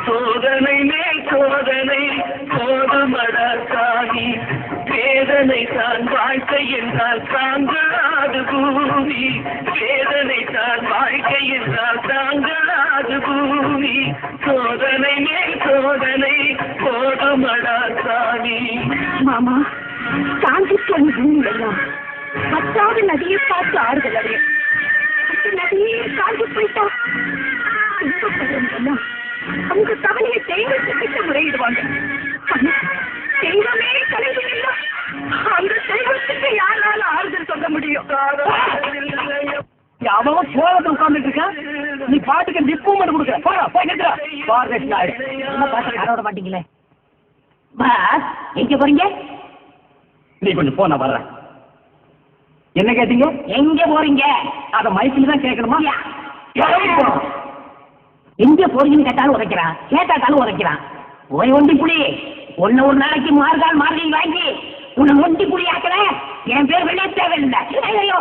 சோதனை மேல் சோதனை போதுமடா சாமி, வேதனை தான் வாழ்க்கை என்றால் தாங்களாது பூமி, வேதனை தான் வாழ்க்கை என்றால் தாங்களாது பூமி, சோதனை மேல் சோதனை போதுமடா சாமி. மாமா, சாந்தி சொன்ன பூமியெல்லாம் பத்தாவது நதியை பார்த்து ஆறுதல் அடையும். நதியே காஞ்சி போயிட்டா துன்பப்படுறவங்க அவங்க கவலையை தெய்வத்துக்கிட்ட முறையிடுவாங்க. தெய்வமே கலைஞர்களா, அந்த தெய்வத்துக்கு யாரால ஆறுதல் சொல்ல முடியும்? அவன் சோழத்தை உட்கார்ந்துட்டு இருக்க, நீ பாட்டுக்கு நிப்பும் மட்டும் கொடுக்குற. போய் நிறுத்துற. யாரோட மாட்டீங்களே பாஸ், எங்க போறீங்க? நீ கொஞ்சம் போ, நான் வர்றேன். என்ன கேட்டீங்க? எங்க போறீங்க? அத மைக்கில் தான் கேட்கணுமா? எங்க போறீங்கன்னு கேட்டாலும் உரைக்கிறான், கேட்டாட்டாலும் உரைக்கிறான். போய் ஒண்டி புலி, ஒன்னு ஒரு நாளைக்கு மார்கால் மார்கை வாங்கி உன்னை ஒண்டி புலி ஆக்கல. என் பேர் வெளியே தேவையில்லை. ஐயோ